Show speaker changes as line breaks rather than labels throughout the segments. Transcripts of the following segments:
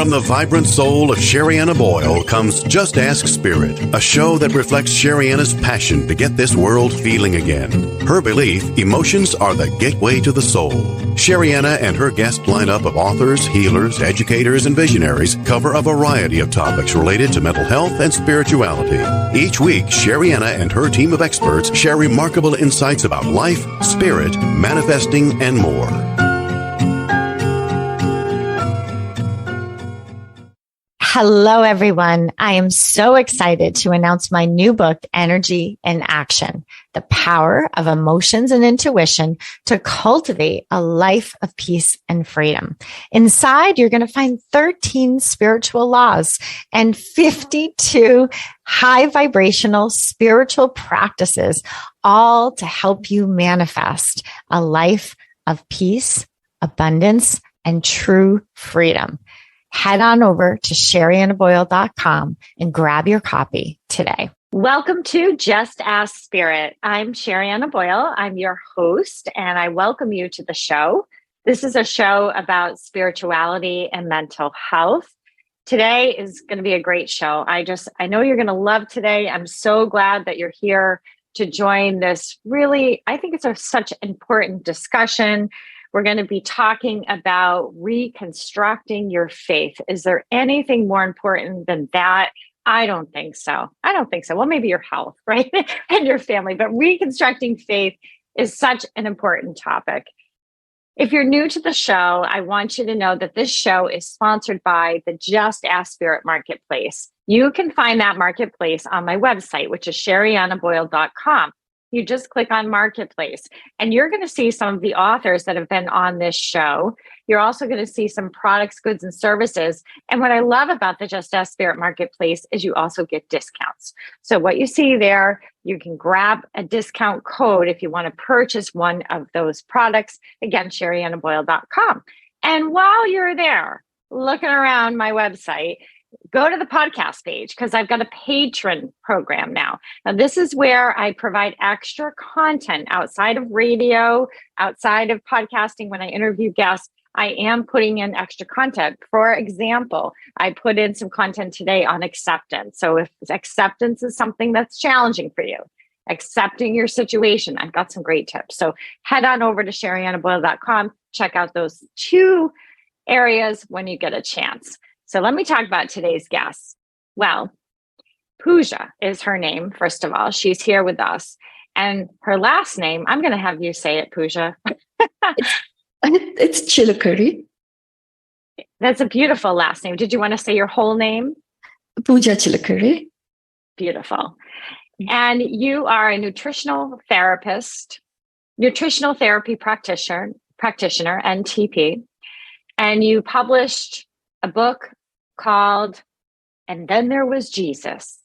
From the vibrant soul of Sherianna Boyle comes Just Ask Spirit, a show that reflects Sherianna's passion to get this world feeling again. Her belief, emotions are the gateway to the soul. Sherianna and her guest lineup of authors, healers, educators, and visionaries cover a variety of topics related to mental health and spirituality. Each week, Sherianna and her team of experts share remarkable insights about life, spirit, manifesting, and more.
Hello, everyone. I am so excited to announce my new book, Energy in Action, The Power of Emotions and Intuition to Cultivate a Life of Peace and Freedom. Inside, you're going to find 13 spiritual laws and 52 high vibrational spiritual practices, all to help you manifest a life of peace, abundance, and true freedom. Head on over to SheriannaBoyle.com and grab your copy today. Welcome to Just Ask Spirit. I'm Sherianna Boyle. I'm your host, and I welcome you to the show. This is a show about spirituality and mental health. Today is going to be a great show. I know you're going to love today. I'm so glad that you're here to join this really, I think it's such an important discussion. We're going to be talking about reconstructing your faith. Is there anything more important than that? I don't think so. Well, maybe your health, right? And your family, but reconstructing faith is such an important topic. If you're new to the show, I want you to know that this show is sponsored by the Just Ask Spirit Marketplace. You can find that marketplace on my website, which is SheriannaBoyle.com. You just click on Marketplace and you're going to see some of the authors that have been on this show. You're also going to see some products, goods, and services. And what I love about the Just Ask Spirit Marketplace is you also get discounts. So what you see there, you can grab a discount code if you want to purchase one of those products. Again, SheriannaBoyle.com. And while you're there looking around my website, go to the podcast page because I've got a patron program now. Now, this is where I provide extra content outside of radio, outside of podcasting. When I interview guests, I am putting in extra content. For example, I put in some content today on acceptance. So if acceptance is something that's challenging for you, accepting your situation, I've got some great tips. So head on over to SheriannaBoyle.com, check out those two areas when you get a chance. So let me talk about today's guest. Well, Pooja is her name, first of all. She's here with us. And her last name, I'm going to have you say it, Pooja.
It's Chilukuri.
That's a beautiful last name. Did you want to say your whole name?
Pooja Chilukuri.
Beautiful. And you are a nutritional therapist, nutritional therapy practitioner, NTP. And you published a book called And Then There Was Jesus.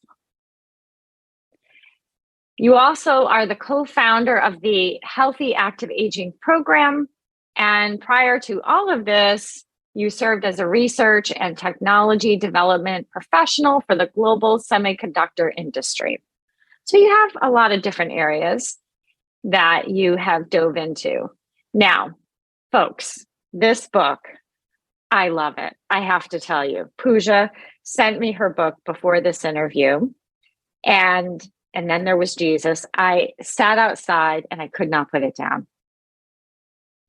You also are the co-founder of the Healthy Active Aging Program. And prior to all of this, you served as a research and technology development professional for the global semiconductor industry. So you have a lot of different areas that you have dove into. Now, folks, this book, I love it. I have to tell you, Pooja sent me her book before this interview. And then there was Jesus. I sat outside and I could not put it down.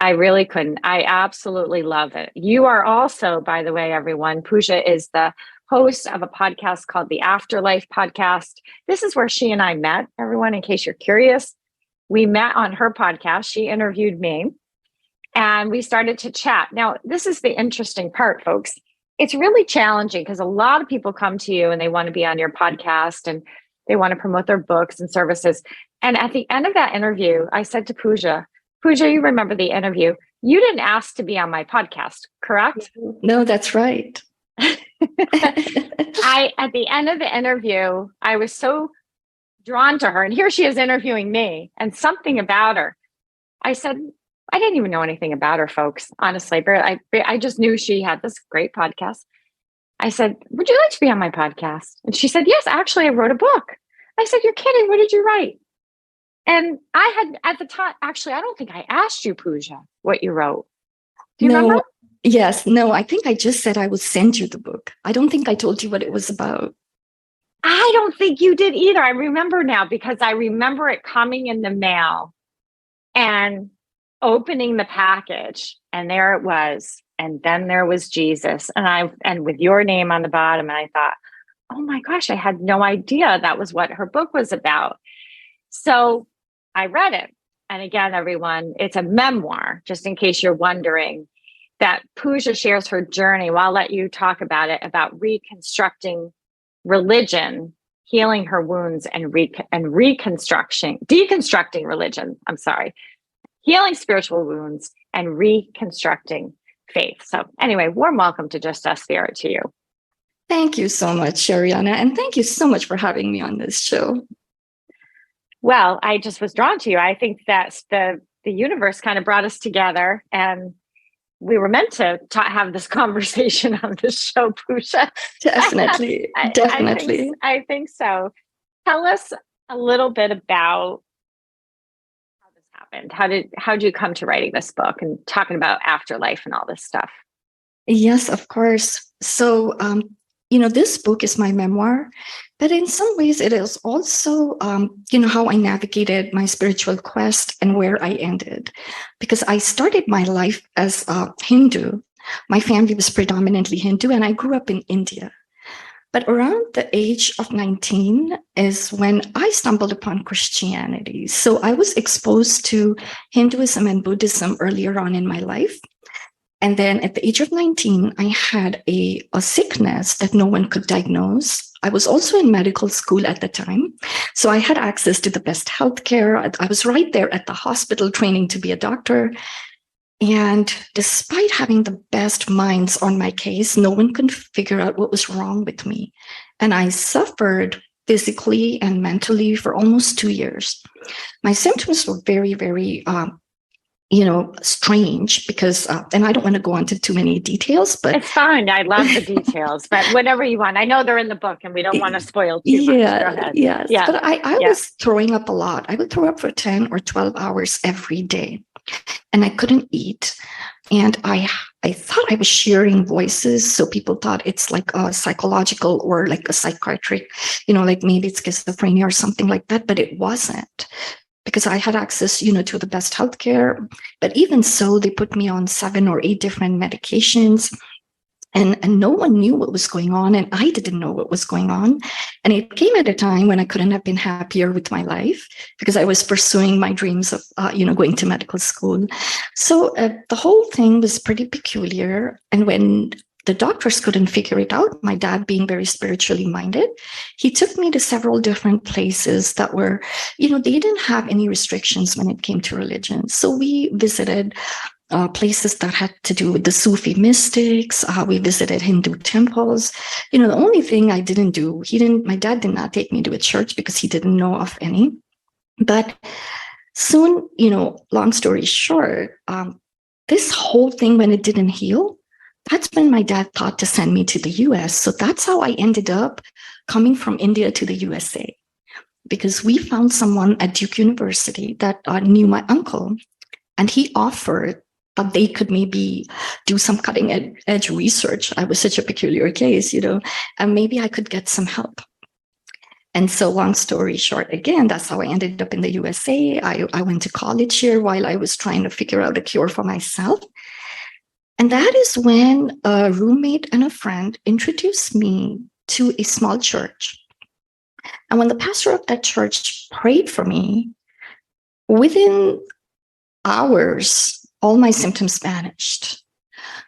I really couldn't. I absolutely love it. You are also, by the way, everyone, Pooja is the host of a podcast called the Afterlife Podcast. This is where she and I met, everyone, in case you're curious. We met on her podcast. She interviewed me. And we started to chat. Now, this is the interesting part, folks. It's really challenging because a lot of people come to you and they want to be on your podcast and they want to promote their books and services. And at the end of that interview, I said to Pooja, you remember the interview. You didn't ask to be on my podcast, correct?
No, that's right.
At the end of the interview, I was so drawn to her. And here she is interviewing me and something about her. I said, I didn't even know anything about her, folks. Honestly, I just knew she had this great podcast. I said, would you like to be on my podcast? And she said, yes, actually, I wrote a book. I said, you're kidding. What did you write? And I had at the time, actually, I don't think I asked you, Pooja, what you wrote. Do you remember?
Yes. No, I think I just said I would send you the book. I don't think I told you what it was about.
I don't think you did either. I remember now because I remember it coming in the mail and opening the package, and there it was. And then there was Jesus, and with your name on the bottom. And I thought, oh my gosh, I had no idea that was what her book was about. So I read it. And again, everyone, it's a memoir, just in case you're wondering, that Pooja shares her journey. Well, I'll let you talk about it, about reconstructing religion, healing her wounds, and deconstructing religion. I'm sorry, healing spiritual wounds and reconstructing faith. So anyway, warm welcome to Just Us Spirit to you.
Thank you so much, Shariana. And thank you so much for having me on this show.
Well, I just was drawn to you. I think that the universe kind of brought us together, and we were meant to have this conversation on this show, Pooja.
Definitely. Definitely.
I think so. Tell us a little bit about how this happened. How did you come to writing this book and talking about afterlife and all this stuff?
Yes, of course. So, this book is my memoir, but in some ways it is also, how I navigated my spiritual quest and where I ended. Because I started my life as a Hindu. My family was predominantly Hindu, and I grew up in India. But around the age of 19 is when I stumbled upon Christianity. So I was exposed to Hinduism and Buddhism earlier on in my life. And then at the age of 19, I had a sickness that no one could diagnose. I was also in medical school at the time. So I had access to the best healthcare. I was right there at the hospital training to be a doctor. And despite having the best minds on my case, no one could figure out what was wrong with me. And I suffered physically and mentally for almost 2 years. My symptoms were very, very strange because, and I don't want to go into too many details, but
it's fine. I love the details, but whatever you want. I know they're in the book and we don't want to spoil too much. Go ahead.
Yes. Yeah. But I was throwing up a lot. I would throw up for 10 or 12 hours every day, and I couldn't eat. And I thought I was hearing voices. So people thought it's like a psychological or like a psychiatric, like maybe it's schizophrenia or something like that, but it wasn't. Because I had access, to the best healthcare. But even so, they put me on 7 or 8 different medications. And no one knew what was going on. And I didn't know what was going on. And it came at a time when I couldn't have been happier with my life because I was pursuing my dreams of, going to medical school. So the whole thing was pretty peculiar. And when the doctors couldn't figure it out, my dad being very spiritually minded, he took me to several different places that were, they didn't have any restrictions when it came to religion. So we visited places that had to do with the Sufi mystics. We visited Hindu temples. The only thing I didn't do, my dad did not take me to a church because he didn't know of any. But soon, long story short, this whole thing, when it didn't heal, that's when my dad thought to send me to the US. So that's how I ended up coming from India to the USA, because we found someone at Duke University that knew my uncle, and he offered that they could maybe do some cutting edge research. I was such a peculiar case, and maybe I could get some help. And so long story short, again, that's how I ended up in the USA. I went to college here while I was trying to figure out a cure for myself. And that is when a roommate and a friend introduced me to a small church. And when the pastor of that church prayed for me, within hours, all my symptoms vanished.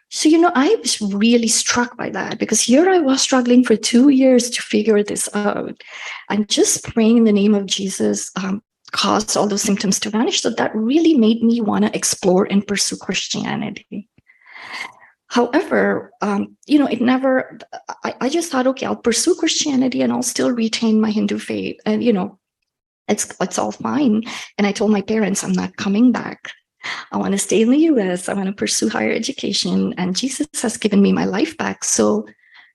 So, I was really struck by that, because here I was struggling for 2 years to figure this out. And just praying in the name of Jesus caused all those symptoms to vanish. So that really made me want to explore and pursue Christianity. However, it never, I just thought, okay, I'll pursue Christianity and I'll still retain my Hindu faith. And, it's all fine. And I told my parents, I'm not coming back. I want to stay in the US. I want to pursue higher education. And Jesus has given me my life back. So,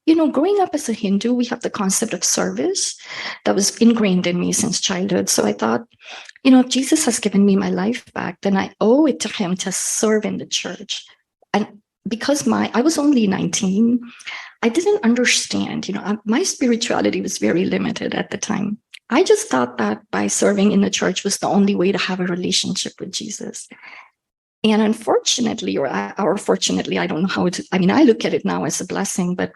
growing up as a Hindu, we have the concept of service that was ingrained in me since childhood. So I thought, if Jesus has given me my life back, then I owe it to him to serve in the church. And because I was only 19, I didn't understand, my spirituality was very limited at the time. I just thought that by serving in the church was the only way to have a relationship with Jesus. And unfortunately, or fortunately, I don't know how I look at it now as a blessing, but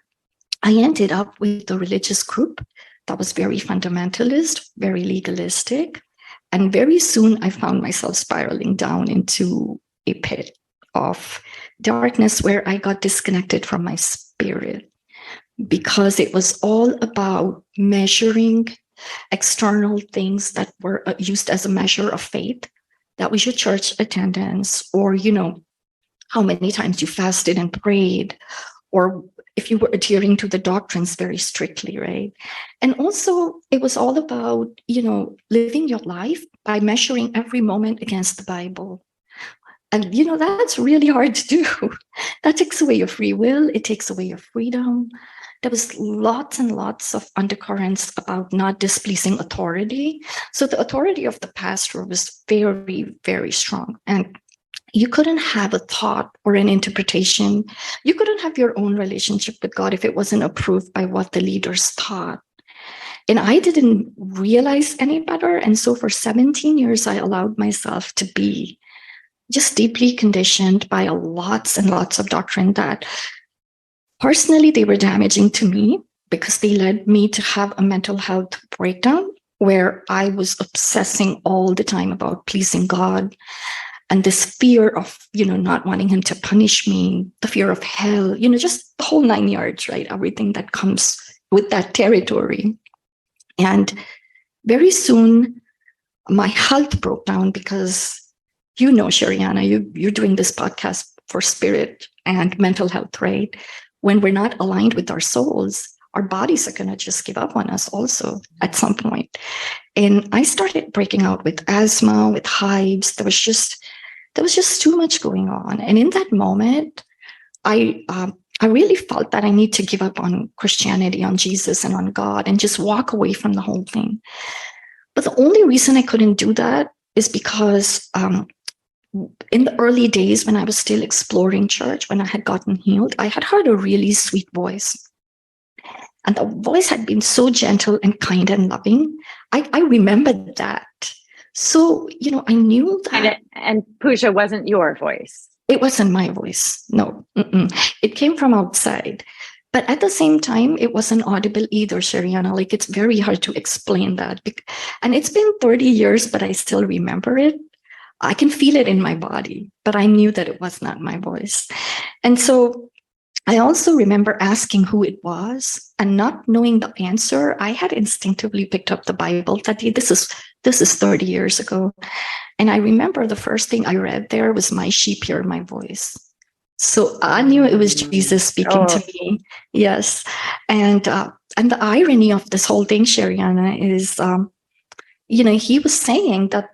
I ended up with a religious group that was very fundamentalist, very legalistic. And very soon I found myself spiraling down into a pit of darkness where I got disconnected from my spirit, because it was all about measuring external things that were used as a measure of faith. That was your church attendance, or, how many times you fasted and prayed, or if you were adhering to the doctrines very strictly, right? And also it was all about, living your life by measuring every moment against the Bible. And, that's really hard to do. That takes away your free will. It takes away your freedom. There was lots and lots of undercurrents about not displeasing authority. So the authority of the pastor was very, very strong. And you couldn't have a thought or an interpretation. You couldn't have your own relationship with God if it wasn't approved by what the leaders thought. And I didn't realize any better. And so for 17 years, I allowed myself to be just deeply conditioned by lots and lots of doctrine that personally, they were damaging to me, because they led me to have a mental health breakdown where I was obsessing all the time about pleasing God. And this fear of, not wanting him to punish me, the fear of hell, just the whole 9 yards, right? Everything that comes with that territory. And very soon, my health broke down because, Sherianna, you're doing this podcast for spirit and mental health, right? When we're not aligned with our souls, our bodies are going to just give up on us also at some point. And I started breaking out with asthma, with hives. There was just too much going on. And in that moment, I really felt that I need to give up on Christianity, on Jesus, and on God, and just walk away from the whole thing. But the only reason I couldn't do that is because in the early days when I was still exploring church, when I had gotten healed, I had heard a really sweet voice. And the voice had been so gentle and kind and loving. I remembered that. So, I knew that.
And Pooja wasn't your voice.
It wasn't my voice. No. It came from outside. But at the same time, it wasn't audible either, Sherianna. Like, it's very hard to explain that. And it's been 30 years, but I still remember it. I can feel it in my body, but I knew that it was not my voice. And so I also remember asking who it was, and not knowing the answer. I had instinctively picked up the Bible. This is 30 years ago. And I remember the first thing I read there was, "My sheep hear my voice." So I knew it was Jesus speaking to me. Yes. And the irony of this whole thing, Sherianna, is, he was saying that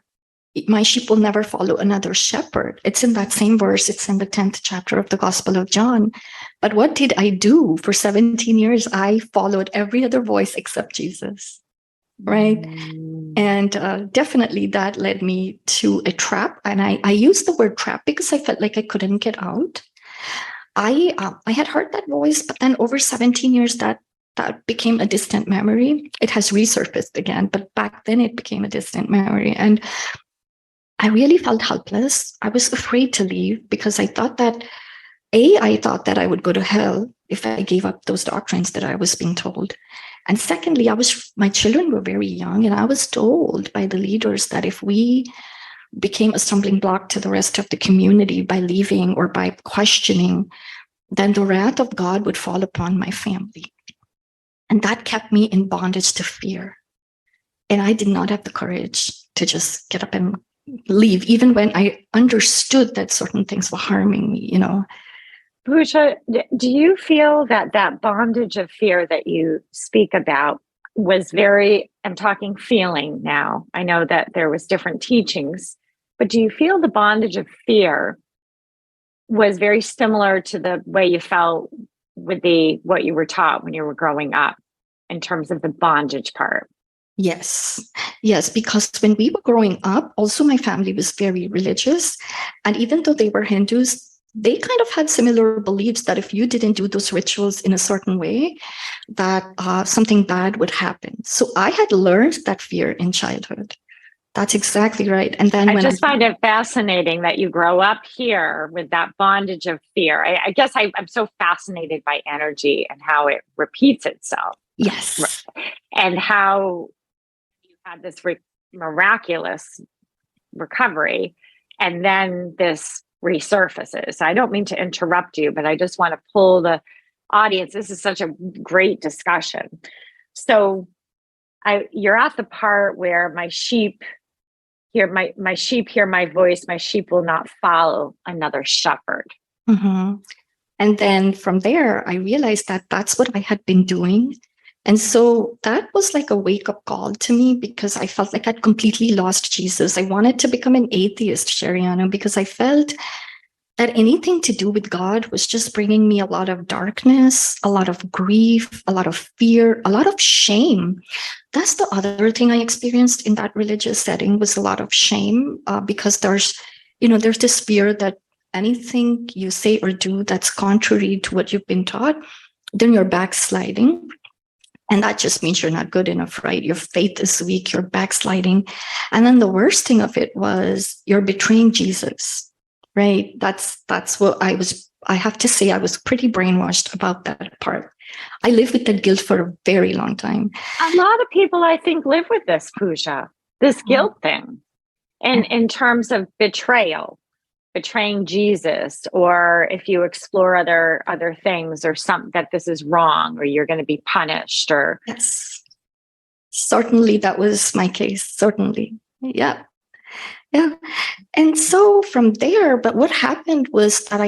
my sheep will never follow another shepherd. It's in that same verse. It's in the 10th chapter of the Gospel of John. But what did I do? For 17 years, I followed every other voice except Jesus, right? And definitely that led me to a trap. And I used the word trap because I felt like I couldn't get out. I had heard that voice, but then over 17 years, that became a distant memory. It has resurfaced again, but back then it became a distant memory. And I really felt helpless. I was afraid to leave because I thought that I would go to hell if I gave up those doctrines that I was being told. And secondly, my children were very young, and I was told by the leaders that if we became a stumbling block to the rest of the community by leaving or by questioning, then the wrath of God would fall upon my family. And that kept me in bondage to fear. And I did not have the courage to just get up and leave, even when I understood that certain things were harming me,
Pooja, do you feel that bondage of fear that you speak about was I'm talking feeling now. I know that there was different teachings, but do you feel the bondage of fear was very similar to the way you felt with what you were taught when you were growing up in terms of the bondage part?
Yes, because when we were growing up, also my family was very religious. And even though they were Hindus, they kind of had similar beliefs that if you didn't do those rituals in a certain way, that something bad would happen. So I had learned that fear in childhood. That's exactly right. And then
I just find it fascinating that you grow up here with that bondage of fear. I guess I'm so fascinated by energy and how it repeats itself.
Yes.
And how you had this miraculous recovery, and then this resurfaces. I don't mean to interrupt you, but I just want to pull the audience. This is such a great discussion. So you're at the part where my sheep hear my voice, my sheep will not follow another shepherd.
Mm-hmm. And then from there, I realized that that's what I had been doing. And so that was like a wake-up call to me, because I felt like I'd completely lost Jesus. I wanted to become an atheist, Sherianna, because I felt that anything to do with God was just bringing me a lot of darkness, a lot of grief, a lot of fear, a lot of shame. That's the other thing I experienced in that religious setting, was a lot of shame, because there's this fear that anything you say or do that's contrary to what you've been taught, then you're backsliding. And that just means you're not good enough, right? Your faith is weak, you're backsliding. And then the worst thing of it was you're betraying Jesus, right? That's what I have to say, I was pretty brainwashed about that part. I lived with that guilt for a very long time.
A lot of people, I think, live with this, Pooja, this guilt thing. And in terms of betraying Jesus, or if you explore other things, or something that this is wrong, or you're going to be punished, or
yes, certainly that was my case. Certainly, yeah. And so from there, but what happened was that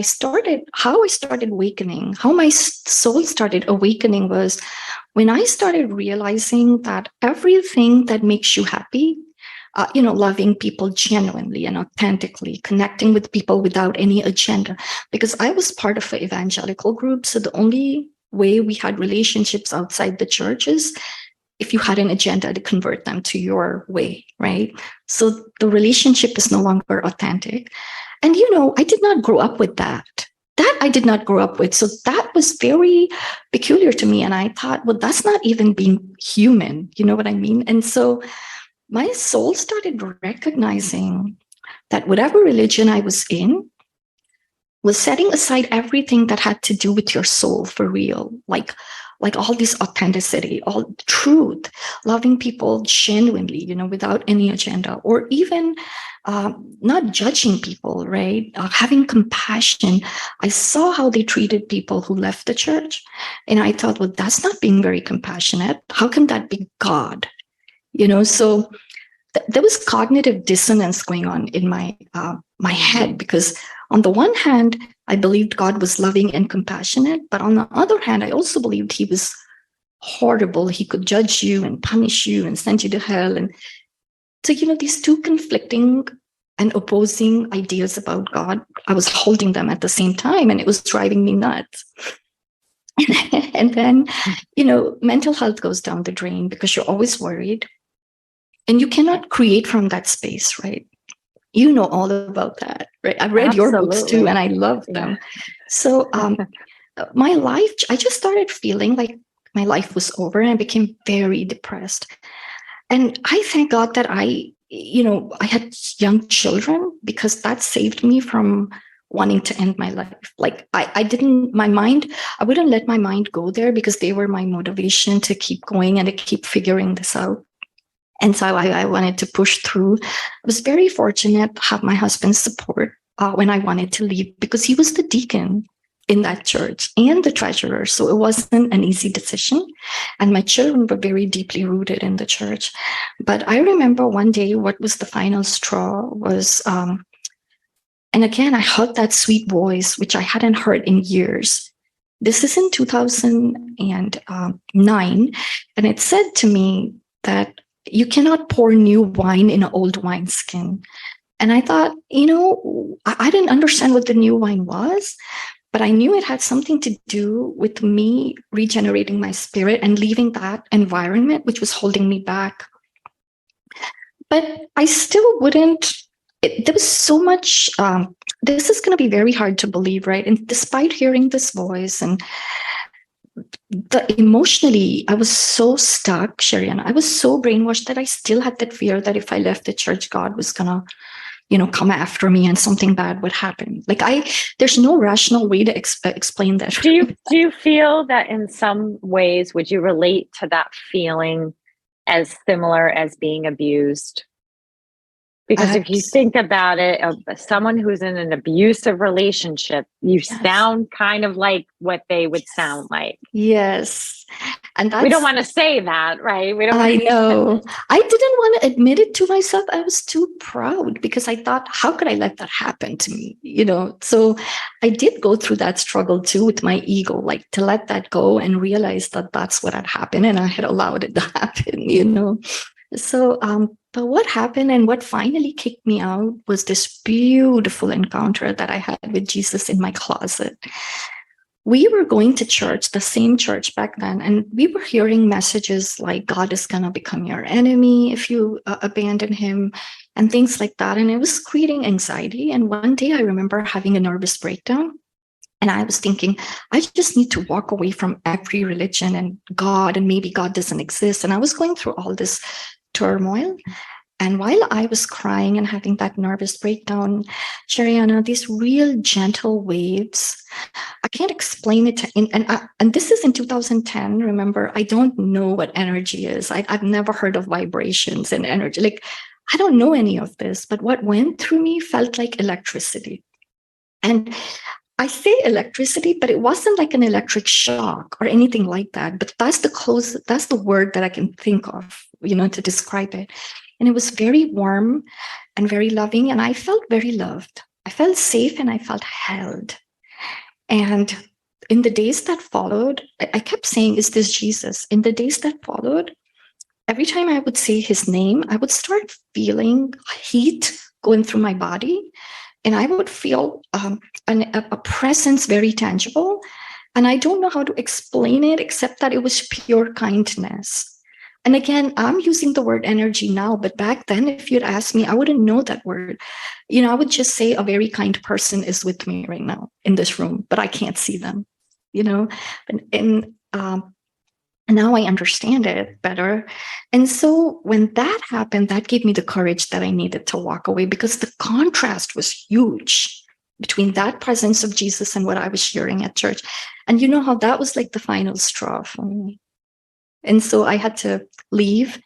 how I started awakening, how my soul started awakening, was when I started realizing that everything that makes you happy, loving people genuinely and authentically, connecting with people without any agenda. Because I was part of an evangelical group, so the only way we had relationships outside the church is if you had an agenda to convert them to your way, right? So the relationship is no longer authentic. And, I did not grow up with that. That I did not grow up with. So that was very peculiar to me. And I thought, well, that's not even being human. You know what I mean? And so my soul started recognizing that whatever religion I was in was setting aside everything that had to do with your soul for real, like all this authenticity, all truth, loving people genuinely, without any agenda, or even not judging people, right? Having compassion. I saw how they treated people who left the church, and I thought, well, that's not being very compassionate. How can that be God? So there was cognitive dissonance going on in my head, because on the one hand, I believed God was loving and compassionate, but on the other hand, I also believed he was horrible. He could judge you and punish you and send you to hell. And so, these two conflicting and opposing ideas about God, I was holding them at the same time, and it was driving me nuts. And then, mental health goes down the drain because you're always worried. And you cannot create from that space, right? You know all about that, right? I've read your books too, and I love them. So my life, I just started feeling like my life was over, and I became very depressed. And I thank God that I had young children, because that saved me from wanting to end my life. Like I wouldn't let my mind go there, because they were my motivation to keep going and to keep figuring this out. And so I wanted to push through. I was very fortunate to have my husband's support when I wanted to leave, because he was the deacon in that church and the treasurer. So it wasn't an easy decision. And my children were very deeply rooted in the church. But I remember one day, what was the final straw was, and again, I heard that sweet voice, which I hadn't heard in years. This is in 2009. And it said to me that you cannot pour new wine in an old wineskin. And I thought, I didn't understand what the new wine was, but I knew it had something to do with me regenerating my spirit and leaving that environment, which was holding me back. But I still wouldn't there was so much, this is going to be very hard to believe, right? And despite hearing this voice and emotionally, I was so stuck, Sherianna. I was so brainwashed that I still had that fear that if I left the church, God was going to, come after me and something bad would happen. Like there's no rational way to explain that.
Do you feel that in some ways, would you relate to that feeling as similar as being abused? Because if you think about it, someone who's in an abusive relationship, you sound kind of like what they would sound like.
Yes. And
we don't want to say that, right?
I know. I didn't want to admit it to myself. I was too proud because I thought, how could I let that happen to me? So I did go through that struggle too with my ego, like to let that go and realize that that's what had happened and I had allowed it to happen, So, but what happened and what finally kicked me out was this beautiful encounter that I had with Jesus in my closet. We were going to church, the same church back then, and we were hearing messages like God is going to become your enemy if you abandon him and things like that. And it was creating anxiety. And one day I remember having a nervous breakdown. And I was thinking, I just need to walk away from every religion and God, and maybe God doesn't exist. And I was going through all this turmoil. And while I was crying and having that nervous breakdown, Sherianna, these real gentle waves, I can't explain it. And this is in 2010. Remember, I don't know what energy is. I've never heard of vibrations and energy. Like, I don't know any of this, but what went through me felt like electricity. And I say electricity, but it wasn't like an electric shock or anything like that. But that's the word that I can think of, to describe it. And it was very warm and very loving. And I felt very loved. I felt safe and I felt held. And in the days that followed, I kept saying, is this Jesus? In the days that followed, every time I would say his name, I would start feeling heat going through my body. And I would feel a presence very tangible. And I don't know how to explain it, except that it was pure kindness. And again, I'm using the word energy now, but back then, if you'd asked me, I wouldn't know that word. I would just say a very kind person is with me right now in this room, but I can't see them, And now I understand it better. And so when that happened, that gave me the courage that I needed to walk away, because the contrast was huge between that presence of Jesus and what I was hearing at church. And you know how that was like the final straw for me. And so I had to leave.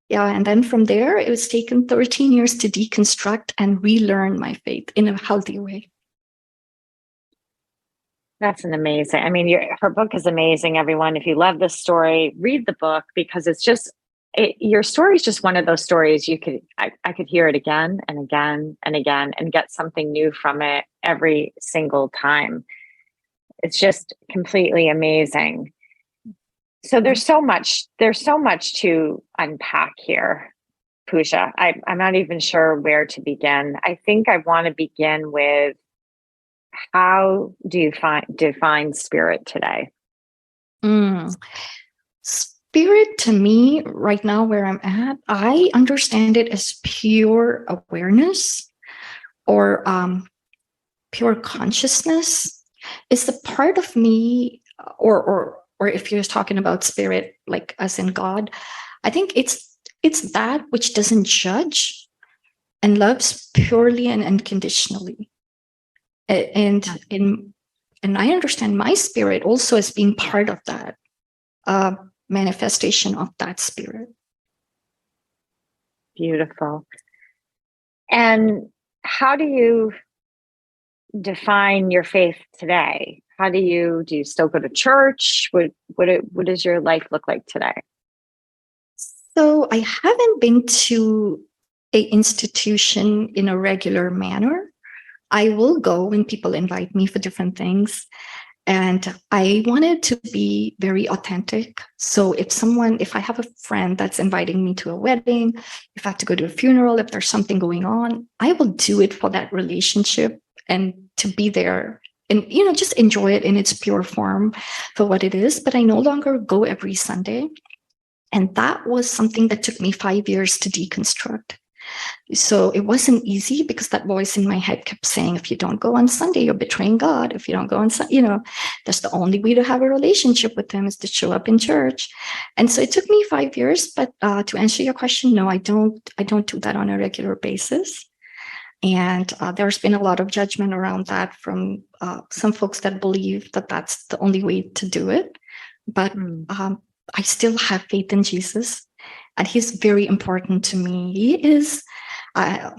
Yeah. And then from there, it was taken 13 years to deconstruct and relearn my faith in a healthy way.
That's an amazing. I mean, her book is amazing, everyone. If you love this story, read the book, because it's just, your story is just one of those stories I could hear it again and again and again and get something new from it every single time. It's just completely amazing. So there's so much to unpack here, Pooja. I'm not even sure where to begin. I think I want to begin with, how do you define spirit today?
Spirit to me right now, where I'm at, I understand it as pure awareness or pure consciousness. It's the part of me, or if you're talking about spirit, like as in God, I think it's that which doesn't judge and loves purely and unconditionally. And I understand my spirit also as being part of that manifestation of that spirit.
Beautiful. And how do you define your faith today? How do you still go to church? What does your life look like today?
So I haven't been to an institution in a regular manner. I will go when people invite me for different things. And I wanted to be very authentic. So if I have a friend that's inviting me to a wedding, if I have to go to a funeral, if there's something going on, I will do it for that relationship and to be there and, just enjoy it in its pure form for what it is. But I no longer go every Sunday. And that was something that took me 5 years to deconstruct. So it wasn't easy because that voice in my head kept saying, if you don't go on Sunday, you're betraying God. If you don't go on Sunday, that's the only way to have a relationship with him is to show up in church. And so it took me 5 years, but to answer your question, no, I don't do that on a regular basis. And there's been a lot of judgment around that from some folks that believe that that's the only way to do it. But I still have faith in Jesus, and he's very important to me. He is, I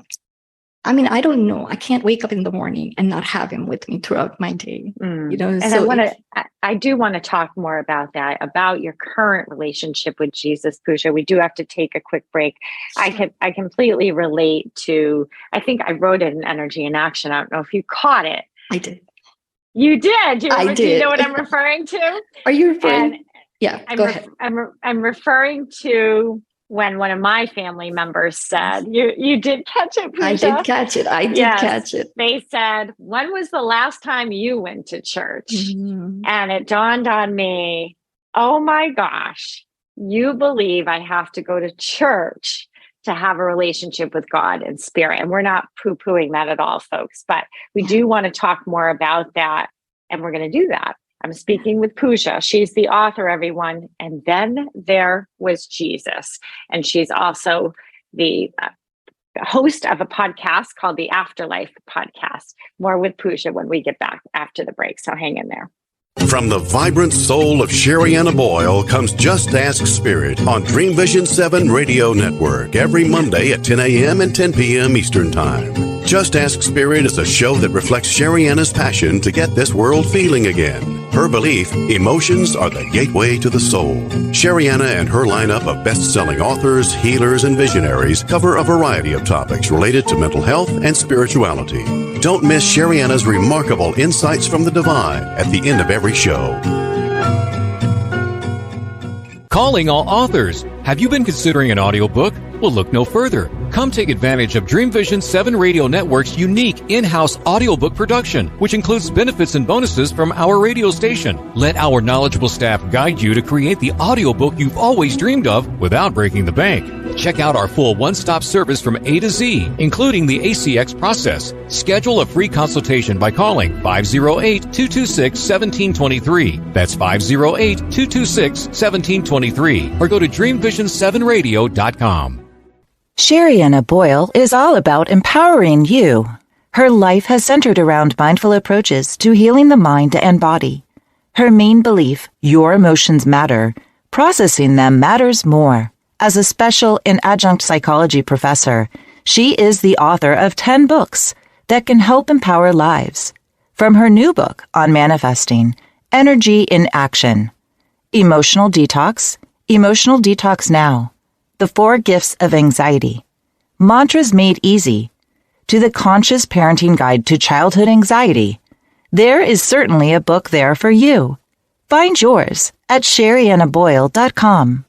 don't know. I can't wake up in the morning and not have him with me throughout my day.
And
so
I do want to talk more about that, about your current relationship with Jesus, Pooja. We do have to take a quick break. Sure. I completely relate to, I think I wrote it in Energy in Action. I don't know if you caught it.
I did.
You did?
I did.
Do you know what I'm referring to?
Are you referring? Yeah, go ahead.
I'm referring to when one of my family members said, you did catch it, Pooja?
I did catch it. Catch it.
They said, when was the last time you went to church?
Mm-hmm.
And it dawned on me, oh my gosh, you believe I have to go to church to have a relationship with God and spirit. And we're not poo-pooing that at all, folks, but we do want to talk more about that. And we're going to do that. I'm speaking with Pooja. She's the author, everyone. And then there was Jesus. And she's also the host of a podcast called the Afterlife Podcast. More with Pooja when we get back after the break. So hang in there.
From the vibrant soul of Sherianna Boyle comes Just Ask Spirit on Dream Vision 7 Radio Network every Monday at 10 a.m. and 10 p.m. Eastern Time. Just Ask Spirit is a show that reflects Sherianna's passion to get this world feeling again. Her belief, emotions are the gateway to the soul. Sherianna and her lineup of best-selling authors, healers, and visionaries cover a variety of topics related to mental health and spirituality. Don't miss Sherianna's remarkable insights from the divine at the end of every show.
Calling all authors. Have you been considering an audiobook? Well, look no further. Come take advantage of Dream Vision 7 Radio Network's unique in-house audiobook production, which includes benefits and bonuses from our radio station. Let our knowledgeable staff guide you to create the audiobook you've always dreamed of without breaking the bank. Check out our full one-stop service from A to Z, including the ACX process. Schedule a free consultation by calling 508-226-1723. That's 508-226-1723. Or go to dreamvision7radio.com.
Sherianna Boyle is all about empowering you. Her life has centered around mindful approaches to healing the mind and body. Her main belief, your emotions matter, processing them matters more. As a special and adjunct psychology professor, she is the author of 10 books that can help empower lives. From her new book on manifesting, Energy in Action, Emotional Detox Now, The 4 Gifts of Anxiety, Mantras Made Easy, to the Conscious Parenting Guide to Childhood Anxiety. There is certainly a book there for you. Find yours at SheriannaBoyle.com.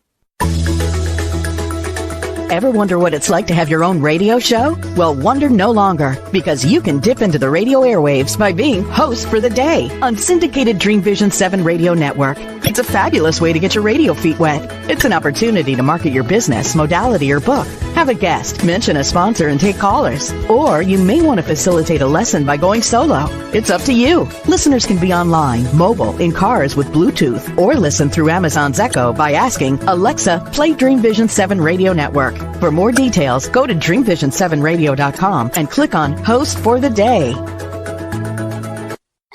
Ever wonder what it's like to have your own radio show? Well, wonder no longer, because you can dip into the radio airwaves by being host for the day on syndicated Dream Vision 7 Radio Network. It's a fabulous way to get your radio feet wet. It's an opportunity to market your business, modality, or book. Have a guest, mention a sponsor, and take callers. Or you may want to facilitate a lesson by going solo. It's up to you. Listeners can be online, mobile, in cars with Bluetooth, or listen through Amazon's Echo by asking, Alexa, play Dream Vision 7 Radio Network. For more details, go to dreamvision7radio.com and click on Host for the Day.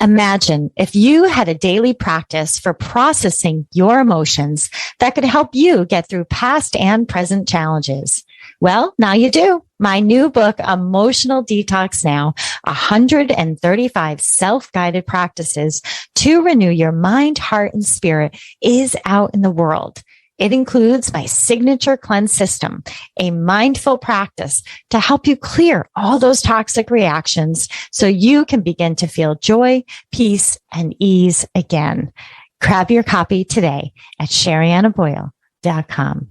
Imagine if you had a daily practice for processing your emotions that could help you get through past and present challenges. Well, now you do. My new book, Emotional Detox Now, 135 self-guided practices to renew your mind, heart, and spirit, is out in the world. It includes my signature cleanse system, a mindful practice to help you clear all those toxic reactions so you can begin to feel joy, peace, and ease again. Grab your copy today at SheriannaBoyle.com.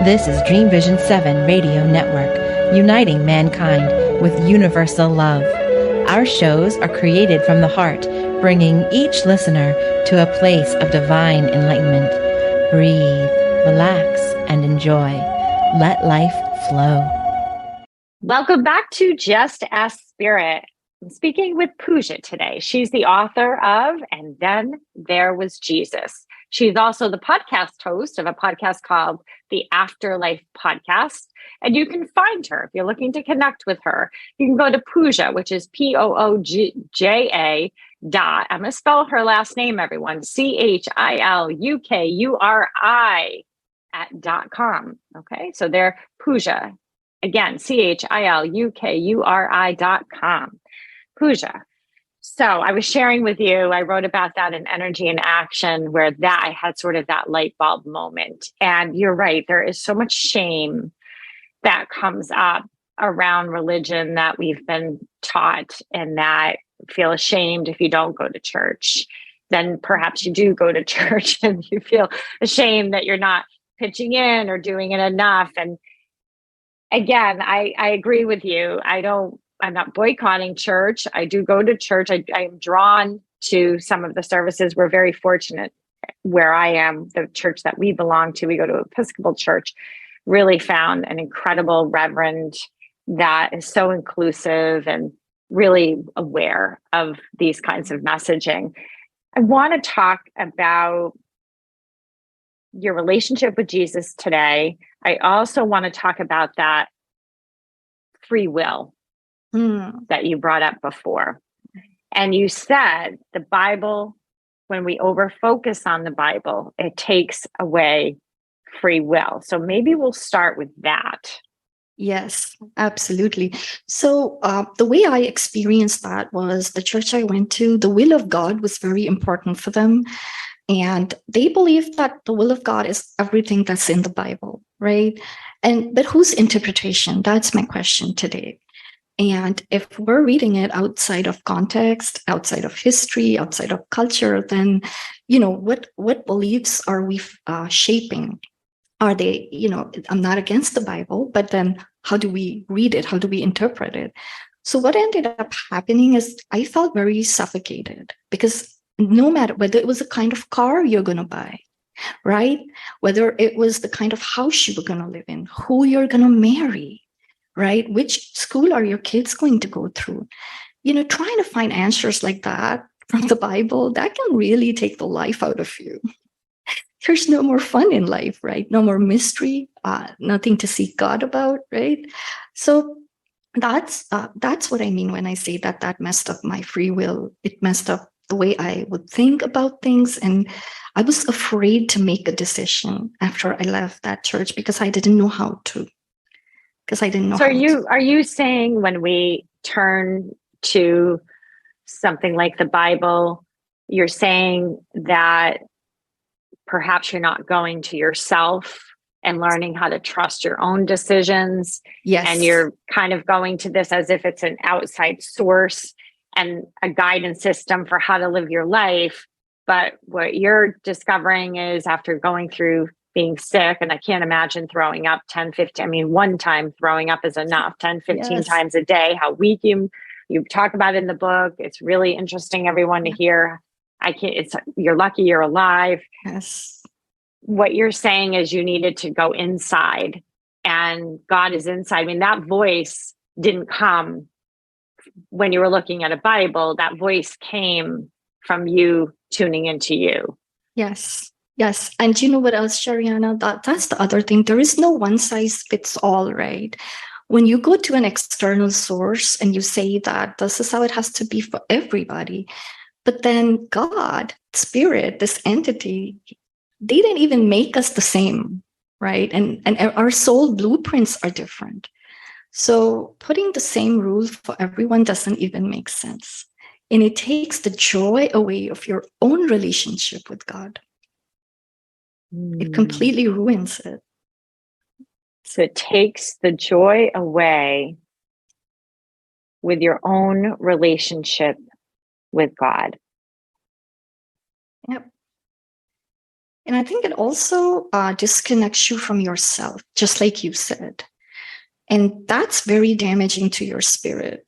This is Dream Vision 7 Radio Network, uniting mankind with universal love. Our shows are created from the heart, bringing each listener to a place of divine enlightenment. Breathe, relax, and enjoy. Let life flow.
Welcome back to Just Ask Spirit. I'm speaking with Pooja today. She's the author of And Then There Was Jesus. She's also the podcast host of a podcast called the Afterlife Podcast. And you can find her if you're looking to connect with her. You can go to Pooja, which is Pooja. I'm going to spell her last name, everyone. CHILUKURI .com. So they're Pooja. Again, CHILUKURI.com. Pooja. So I was sharing with you, I wrote about that in Energy in Action, where that I had sort of that light bulb moment. And you're right, there is so much shame that comes up around religion that we've been taught, and that feel ashamed if you don't go to church. Then perhaps you do go to church and you feel ashamed that you're not pitching in or doing it enough. And again, I agree with you. I'm not boycotting church. I do go to church. I am drawn to some of the services. We're very fortunate where I am, the church that we belong to. We go to Episcopal Church, really found an incredible reverend that is so inclusive and really aware of these kinds of messaging. I want to talk about your relationship with Jesus today. I also want to talk about that free will that you brought up before. And you said the Bible, when we overfocus on the Bible, it takes away free will. So maybe we'll start with that.
Yes, absolutely. So the way I experienced that was the church I went to, the will of God was very important for them. And they believe that the will of God is everything that's in the Bible, right? But whose interpretation? That's my question today. And if we're reading it outside of context, outside of history, outside of culture, then, what beliefs are we shaping? Are they, I'm not against the Bible, but then how do we read it? How do we interpret it? So what ended up happening is I felt very suffocated, because no matter whether it was the kind of car you're going to buy, right? Whether it was the kind of house you were going to live in, who you're going to marry, right? Which school are your kids going to go through? Trying to find answers like that from the Bible, that can really take the life out of you. There's no more fun in life, right? No more mystery, nothing to seek God about, right? So that's what I mean when I say that messed up my free will. It messed up the way I would think about things. And I was afraid to make a decision after I left that church because I didn't know how to. So
are you saying when we turn to something like the Bible, you're saying that perhaps you're not going to yourself and learning how to trust your own decisions?
Yes.
And you're kind of going to this as if it's an outside source and a guidance system for how to live your life. But what you're discovering is, after going through being sick, and I can't imagine throwing up 10, 15, one time throwing up is enough, 10, 15 times a day, how weak you talk about it in the book. It's really interesting, everyone, to hear. You're lucky you're alive.
Yes.
What you're saying is you needed to go inside, and God is inside. That voice didn't come when you were looking at a Bible. That voice came from you tuning into you.
Yes. Yes. And you know what else, Shariana? That's the other thing. There is no one size fits all, right? When you go to an external source and you say that this is how it has to be for everybody, but then God, Spirit, this entity, they didn't even make us the same, right? And our soul blueprints are different. So putting the same rules for everyone doesn't even make sense. And it takes the joy away of your own relationship with God. It completely ruins it.
So it takes the joy away with your own relationship with God.
Yep. And I think it also disconnects you from yourself, just like you said. And that's very damaging to your spirit.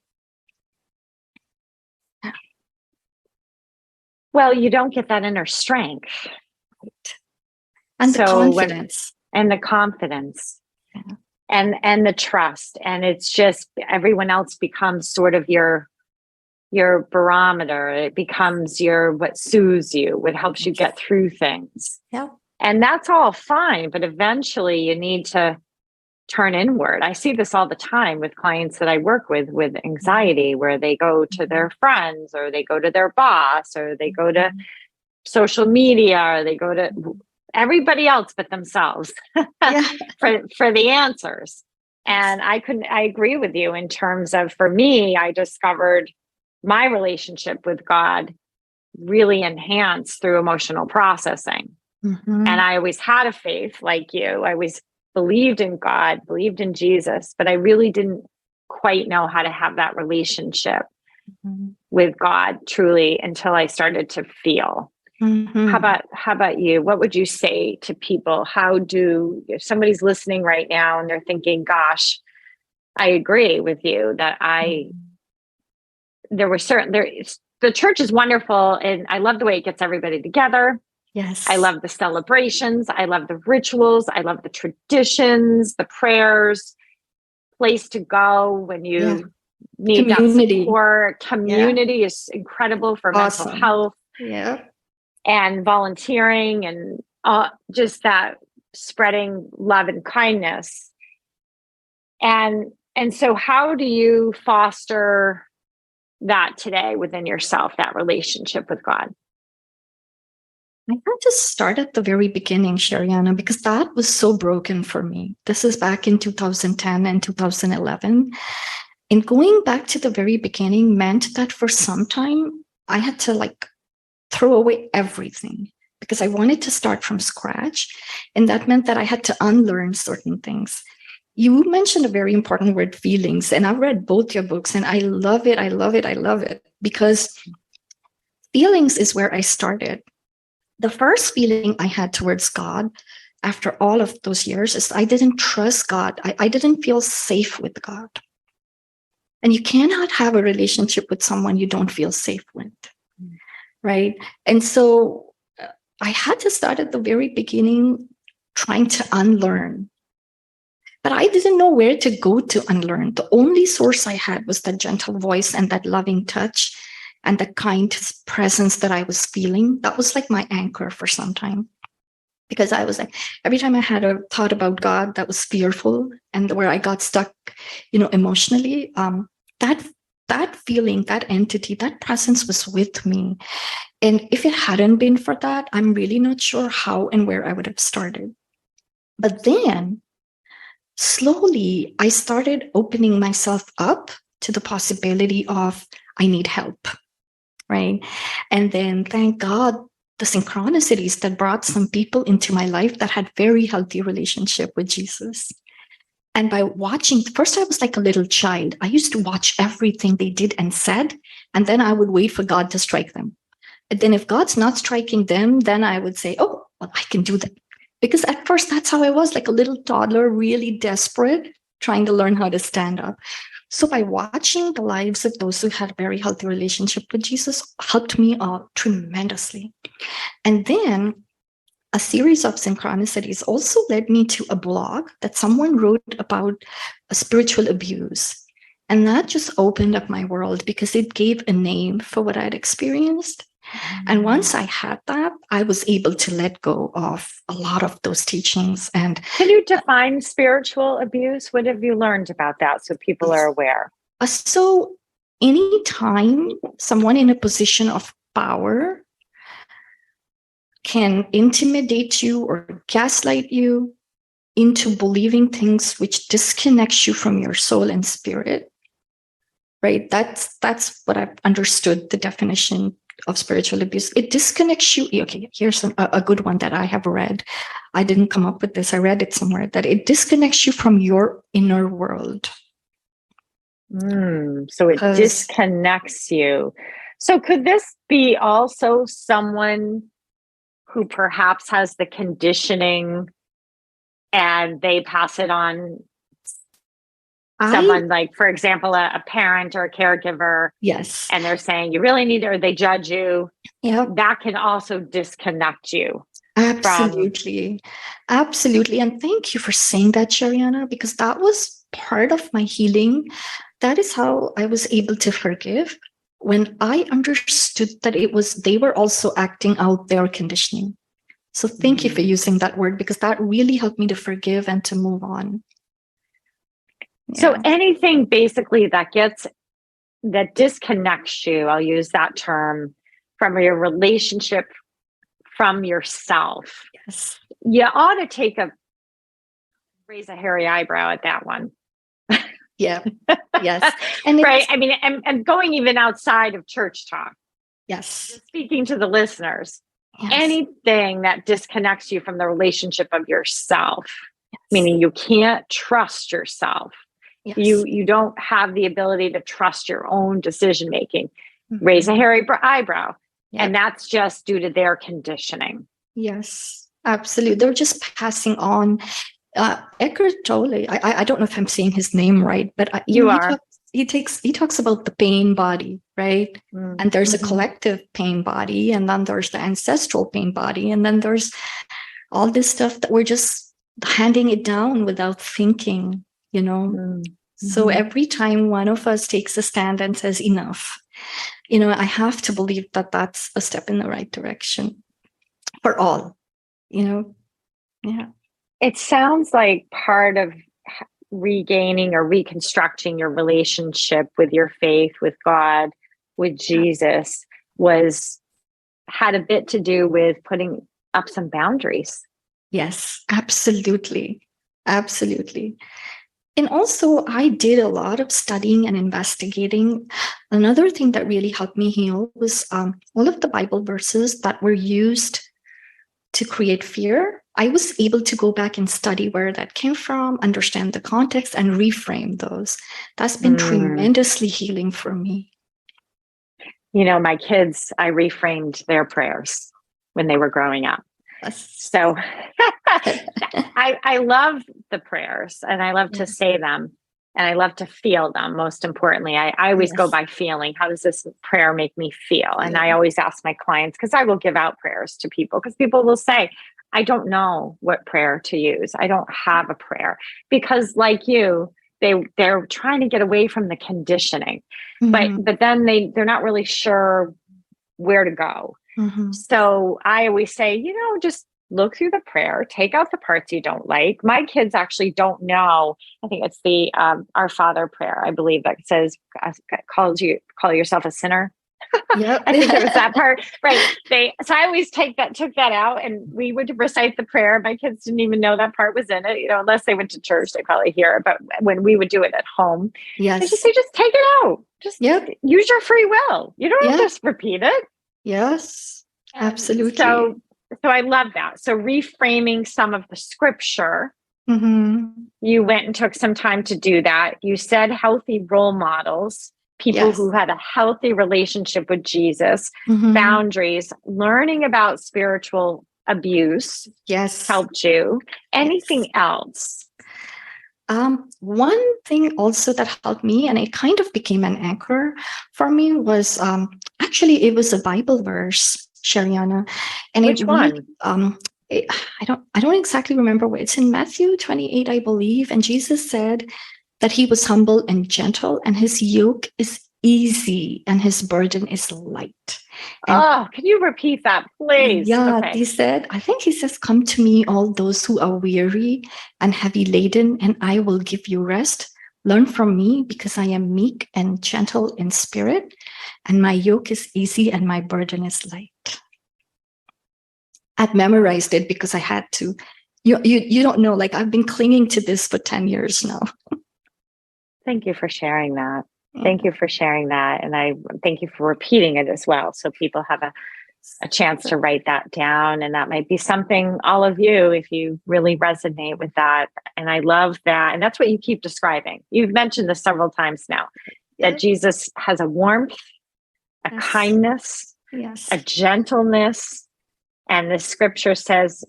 Yeah.
Well, you don't get that inner strength.
Right. And the confidence.
And the confidence.
Yeah.
and the trust. And it's just everyone else becomes sort of your barometer. It becomes what soothes you, what helps you get through things.
Yeah.
And that's all fine, but eventually you need to turn inward. I see this all the time with clients that I work with anxiety, where they go to their friends, or they go to their boss, or they go to social media, or they go to everybody else but themselves for the answers. And I agree with you in terms of, for me, I discovered my relationship with God really enhanced through emotional processing. And I always had a faith like you. I always believed in God, believed in Jesus, but I really didn't quite know how to have that relationship with God truly until I started to feel. How about you? What would you say to people? If somebody's listening right now and they're thinking, gosh, I agree with you that the church is wonderful, and I love the way it gets everybody together.
Yes.
I love the celebrations. I love the rituals. I love the traditions, the prayers, place to go when you need
community.
That support. Community is incredible for mental health.
Yeah.
And volunteering and just that spreading love and kindness. And so how do you foster that today within yourself, that relationship with God?
I had to start at the very beginning, Sherianna, because that was so broken for me. This is back in 2010 and 2011. And going back to the very beginning meant that for some time, I had to throw away everything because I wanted to start from scratch. And that meant that I had to unlearn certain things. You mentioned a very important word, feelings. And I've read both your books, and I love it. I love it. I love it, because feelings is where I started. The first feeling I had towards God after all of those years is I didn't trust God. I didn't feel safe with God. And you cannot have a relationship with someone you don't feel safe with, right? And so I had to start at the very beginning trying to unlearn. But I didn't know where to go to unlearn. The only source I had was that gentle voice and that loving touch and the kind presence that I was feeling. That was like my anchor for some time. Because I was like, every time I had a thought about God that was fearful and where I got stuck, emotionally, that feeling, that entity, that presence was with me. And if it hadn't been for that, I'm really not sure how and where I would have started. But then slowly, I started opening myself up to the possibility of I need help, right? And then, thank God, the synchronicities that brought some people into my life that had very healthy relationship with Jesus. And by watching, first I was like a little child. I used to watch everything they did and said, and then I would wait for God to strike them. And then if God's not striking them, then I would say, oh, well, I can do that. Because at first, that's how I was, like a little toddler, really desperate, trying to learn how to stand up. So by watching the lives of those who had a very healthy relationship with Jesus helped me tremendously. And then a series of synchronicities also led me to a blog that someone wrote about spiritual abuse. And that just opened up my world because it gave a name for what I'd experienced. And once I had that, I was able to let go of a lot of those teachings. And
can you define spiritual abuse? What have you learned about that so people are aware?
So anytime someone in a position of power can intimidate you or gaslight you into believing things which disconnects you from your soul and spirit, right? That's what I've understood the definition of spiritual abuse. It disconnects you. Okay, here's a good one that I have read. I didn't come up with this. I read it somewhere, that it disconnects you from your inner world.
So it disconnects you. So could this be also someone who perhaps has the conditioning and they pass it on? Someone like, for example, a parent or a caregiver.
Yes.
And they're saying you really need it, or they judge you.
Yeah.
That can also disconnect you.
Absolutely. Absolutely. And thank you for saying that, Shariana, because that was part of my healing. That is how I was able to forgive, when I understood that they were also acting out their conditioning. So thank you for using that word, because that really helped me to forgive and to move on.
Yeah. So anything basically that disconnects you, I'll use that term, from your relationship from yourself.
Yes.
You ought to raise a hairy eyebrow at that one.
Yeah. Yes. And
right. I mean, and going even outside of church talk.
Yes.
Just speaking to the listeners,
yes.
Anything that disconnects you from the relationship of yourself, yes. Meaning you can't trust yourself. Yes. You don't have the ability to trust your own decision making. Mm-hmm. Raise a hairy eyebrow. Yep. And that's just due to their conditioning.
Yes, absolutely. They're just passing on. Eckhart Tolle, I don't know if I'm saying his name right, but he talks about the pain body, right? Mm-hmm. And there's a collective pain body, and then there's the ancestral pain body, and then there's all this stuff that we're just handing it down without thinking, Mm-hmm. So every time one of us takes a stand and says enough, I have to believe that that's a step in the right direction for all, Yeah.
It sounds like part of regaining or reconstructing your relationship with your faith, with God, with Jesus, had a bit to do with putting up some boundaries.
Yes, absolutely. Absolutely. And also, I did a lot of studying and investigating. Another thing that really helped me heal was all of the Bible verses that were used to create fear. I was able to go back and study where that came from, understand the context, and reframe those. That's been tremendously healing for me.
My kids, I reframed their prayers when they were growing up. So I love the prayers, and I love to say them, and I love to feel them. Most importantly, I always go by feeling. How does this prayer make me feel? And I always ask my clients, because I will give out prayers to people, because people will say, I don't know what prayer to use. I don't have a prayer, because like you, they're trying to get away from the conditioning, but then they're not really sure where to go. Mm-hmm. So I always say, just look through the prayer, take out the parts you don't like. My kids actually don't know. I think it's the Our Father prayer, I believe, that says, call yourself a sinner.
Yep.
I think it was that part. Right. So I always took that out, and we would recite the prayer. My kids didn't even know that part was in it, unless they went to church, they probably hear it. But when we would do it at home,
yes,
I just say, just take it out. Just use your free will. You don't have to just repeat it.
Yes, absolutely.
So I love that. So reframing some of the scripture, you went and took some time to do that. You said healthy role models, people who had a healthy relationship with Jesus, boundaries, learning about spiritual abuse helped you. Anything else?
One thing also that helped me, and it kind of became an anchor for me, was actually it was a Bible verse, Shariana. And
which one?
I don't exactly remember where. It's in Matthew 28, I believe. And Jesus said that he was humble and gentle, and his yoke is easy and his burden is light. And
can you repeat that, please?
Yeah, okay. He says, come to me, all those who are weary and heavy laden, and I will give you rest. Learn from me, because I am meek and gentle in spirit, and my yoke is easy and my burden is light. I'd memorized it because I had to. You don't know, like I've been clinging to this for 10 years now.
Thank you for sharing that. Thank you for sharing that. And I thank you for repeating it as well, so people have a chance to write that down. And that might be something, all of you, if you really resonate with that. And I love that. And that's what you keep describing. You've mentioned this several times now, that Jesus has a warmth, a kindness, a gentleness. And the scripture says,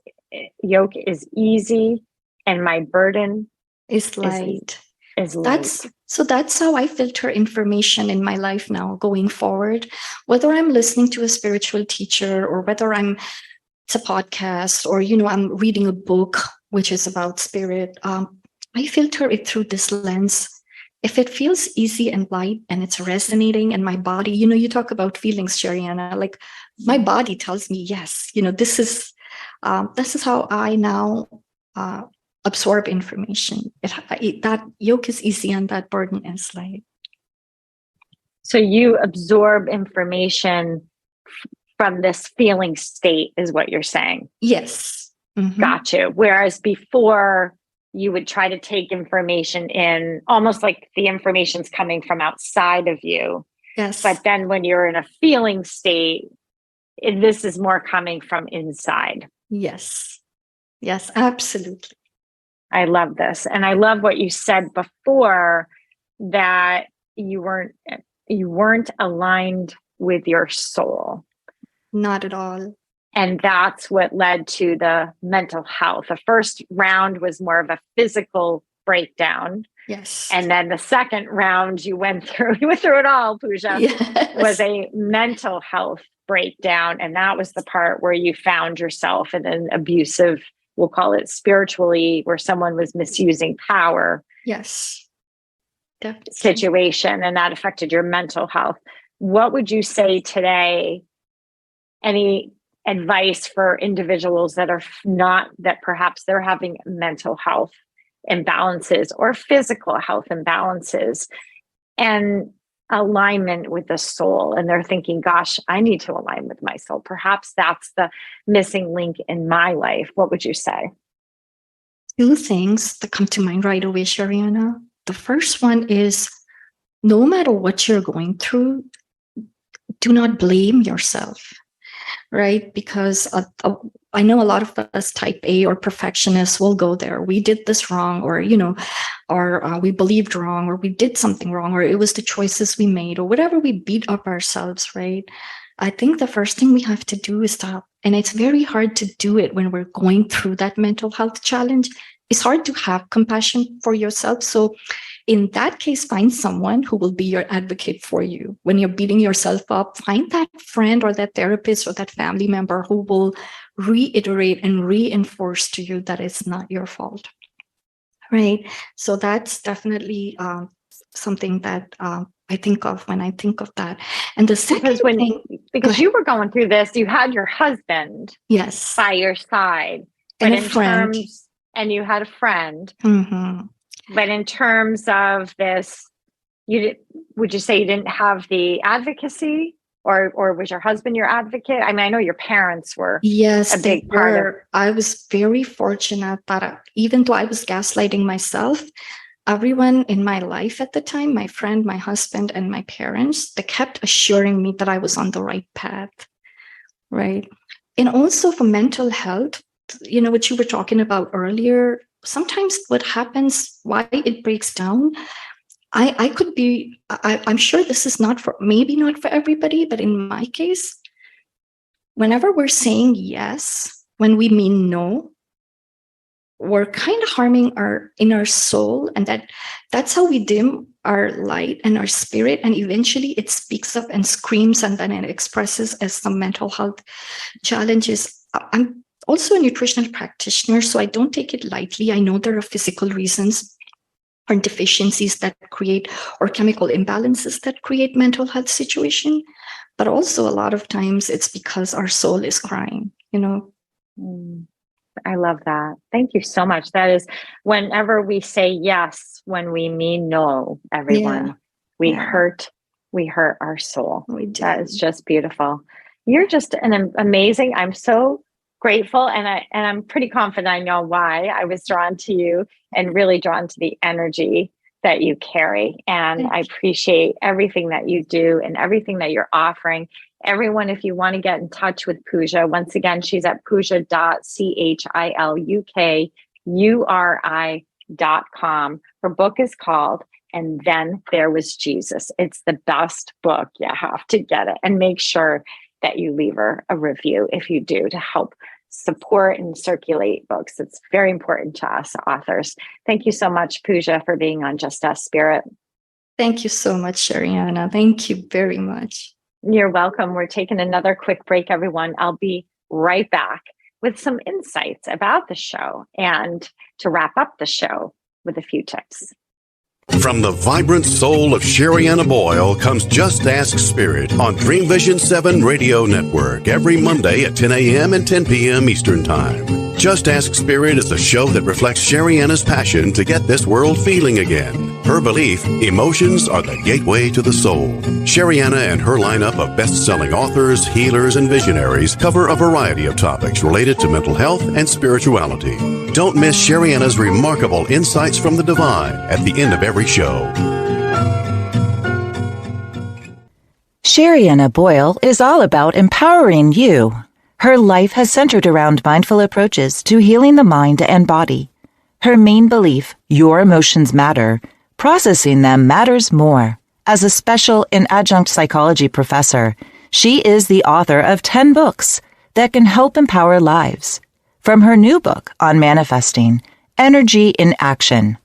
yoke is easy and my burden
is light.
That's
how I filter information in my life now going forward, whether I'm listening to a spiritual teacher or whether I'm it's a podcast, or, I'm reading a book which is about spirit, I filter it through this lens. If it feels easy and light and it's resonating in my body, you talk about feelings, Sherianna, like my body tells me, yes, this is how I now absorb information. That yoke is easy and that burden is light.
So you absorb information from this feeling state is what you're saying.
Yes. Mm-hmm.
Got you. Whereas before you would try to take information in almost like the information's coming from outside of you.
Yes.
But then when you're in a feeling state, this is more coming from inside.
Yes. Yes, absolutely.
I love this. And I love what you said before, that you weren't aligned with your soul.
Not at all.
And that's what led to the mental health. The first round was more of a physical breakdown.
Yes.
And then the second round you went through it all, Pooja,
yes.
was a mental health breakdown. And that was the part where you found yourself in an abusive, we'll call it spiritually, where someone was misusing power.
Yes. Definitely.
Situation, and that affected your mental health. What would you say today? Any advice for individuals that perhaps they're having mental health imbalances or physical health imbalances and alignment with the soul, and they're thinking, gosh, I need to align with my soul. Perhaps that's the missing link in my life. What would you say?
Two things that come to mind right away, Sherianna. The first one is, no matter what you're going through, do not blame yourself. Right? Because I know a lot of us type A or perfectionists will go there. We did this wrong, or, we believed wrong, or we did something wrong, or it was the choices we made, or whatever. We beat up ourselves, right? I think the first thing we have to do is stop. And it's very hard to do it when we're going through that mental health challenge. It's hard to have compassion for yourself. So in that case, find someone who will be your advocate for you. When you're beating yourself up, find that friend or that therapist or that family member who will reiterate and reinforce to you that it's not your fault. Right? So that's definitely something that I think of when I think of that. And the second thing,
because you were going through this, you had your husband,
yes,
by your side,
and a friend,
and you had a friend.
Mm-hmm.
But in terms of this, would you say you didn't have the advocacy, or was your husband your advocate? I mean, I know your parents were.
Yes,
a big part of.
I was very fortunate that even though I was gaslighting myself, everyone in my life at the time, my friend, my husband, and my parents, they kept assuring me that I was on the right path. Right. And also for mental health, what you were talking about earlier, sometimes what happens, why it breaks down, I'm sure this is maybe not for everybody, but in my case, whenever we're saying yes, when we mean no, we're kind of harming our inner soul, and that's how we dim our light and our spirit, and eventually it speaks up and screams, and then it expresses as some mental health challenges. I'm also a nutritional practitioner, so I don't take it lightly. I know there are physical reasons or deficiencies that create, or chemical imbalances that create mental health situation, but also a lot of times it's because our soul is crying,
I love that. Thank you so much. That is, whenever we say yes, when we mean no, everyone, we hurt our soul. That is just beautiful. You're just an amazing, I'm so grateful. And I'm pretty confident I know why I was drawn to you and really drawn to the energy that you carry. And I appreciate everything that you do and everything that you're offering. Everyone, if you want to get in touch with Pooja, once again, she's at pooja.chilukuri.com. Her book is called And Then There Was Jesus. It's the best book. You have to get it, and make sure that you leave her a review if you do, to help support and circulate books. It's very important to us authors. Thank you so much, Pooja, for being on Just Ask Spirit.
Thank you so much, Sherianna. Thank you very much.
You're welcome. We're taking another quick break, everyone. I'll be right back. with some insights about the show and to wrap up the show with a few tips.
From the vibrant soul of Sherianna Boyle comes Just Ask Spirit on Dream Vision 7 Radio Network every Monday at 10 a.m. and 10 p.m. Eastern Time. Just Ask Spirit is a show that reflects Sherianna's passion to get this world feeling again. Her belief, emotions are the gateway to the soul. Sherianna and her lineup of best-selling authors, healers, and visionaries cover a variety of topics related to mental health and spirituality. Don't miss Sherianna's remarkable insights from the divine at the end of every show.
Sherianna Boyle is all about empowering you. Her life has centered around mindful approaches to healing the mind and body. Her main belief, your emotions matter, processing them matters more. As a special and adjunct psychology professor, she is the author of 10 books that can help empower lives. From her new book on manifesting, Energy in Action,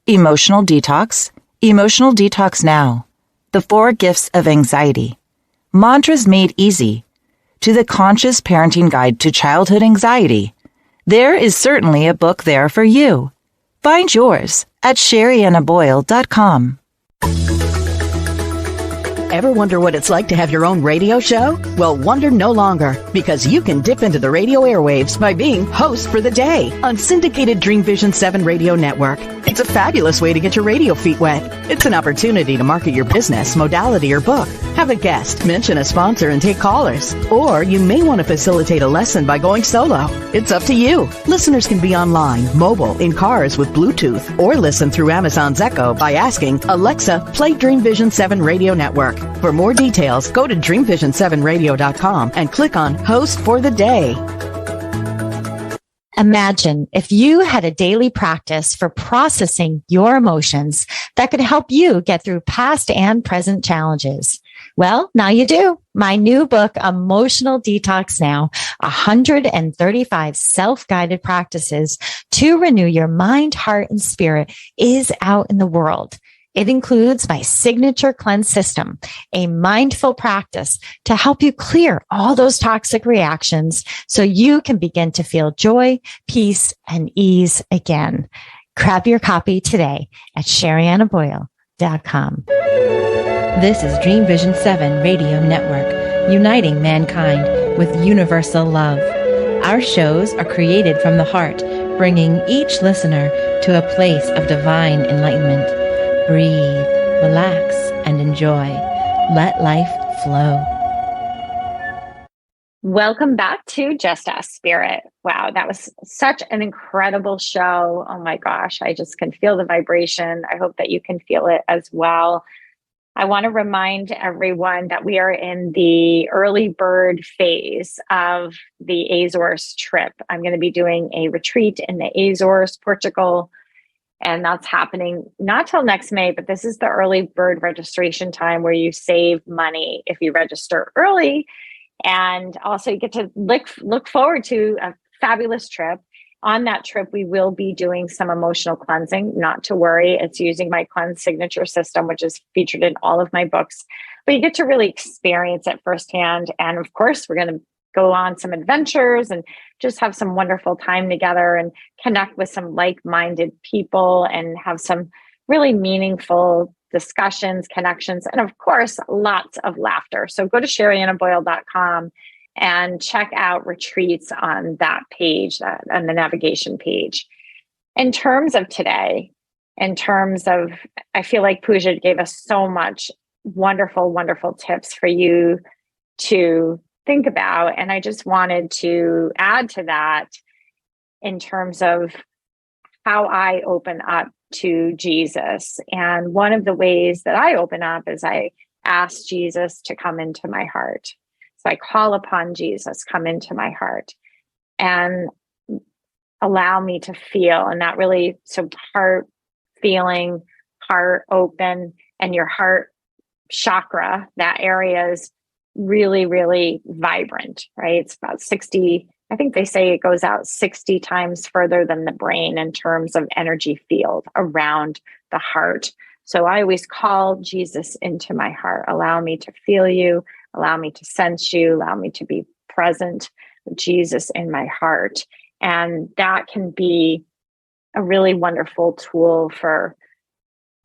Emotional Detox Now, The 4 Gifts of Anxiety, Mantras Made Easy, to the Conscious Parenting Guide to Childhood Anxiety. There is certainly a book there for you. Find yours at SheriannaBoyle.com.
Ever wonder what it's like to have your own radio show? Well, wonder no longer, because you can dip into the radio airwaves by being host for the day on syndicated Dream Vision 7 Radio Network. It's a fabulous way to get your radio feet wet. It's an opportunity to market your business, modality, or book. Have a guest, mention a sponsor, and take callers. Or you may want to facilitate a lesson by going solo. It's up to you. Listeners can be online, mobile, in cars with Bluetooth, or listen through Amazon's Echo by asking, Alexa, play Dream Vision 7 Radio Network. For more details, go to dreamvision7radio.com and click on Host for the Day.
Imagine if you had a daily practice for processing your emotions that could help you get through past and present challenges. Well, now you do. My new book, Emotional Detox Now, 135 self-guided practices to renew your mind, heart, and spirit, is out in the world. It includes my signature cleanse system, a mindful practice to help you clear all those toxic reactions so you can begin to feel joy, peace, and ease again. Grab your copy today at SheriannaBoyle.com.
This is Dream Vision 7 Radio Network, uniting mankind with universal love. Our shows are created from the heart, bringing each listener to a place of divine enlightenment. Breathe, relax, and enjoy. Let life flow.
Welcome back to Just Ask Spirit. Wow, that was such an incredible show. Oh my gosh, I just can feel the vibration. I hope that you can feel it as well. I want to remind everyone that we are in the early bird phase of the Azores trip. I'm going to be doing a retreat in the Azores, Portugal. And that's happening not till next May, but this is the early bird registration time where you save money if you register early. And also you get to look forward to a fabulous trip. On that trip, we will be doing some emotional cleansing. Not to worry, it's using my cleanse signature system, which is featured in all of my books. But you get to really experience it firsthand. And of course, we're going to go on some adventures and just have some wonderful time together and connect with some like-minded people and have some really meaningful discussions, connections, and of course, lots of laughter. So go to SheriannaBoyle.com and check out retreats on that page, on the navigation page. In terms of today, I feel like Pooja gave us so much wonderful, wonderful tips for you to think about. And I just wanted to add to that in terms of how I open up to Jesus. And one of the ways that I open up is I ask Jesus to come into my heart. So I call upon Jesus, come into my heart and allow me to feel. And that really, so heart feeling, heart open, and your heart chakra, that area is really, really vibrant, right? It's about 60, I think they say it goes out 60 times further than the brain in terms of energy field around the heart. So I always call Jesus into my heart. Allow me to feel you, allow me to sense you, allow me to be present Jesus in my heart. And that can be a really wonderful tool for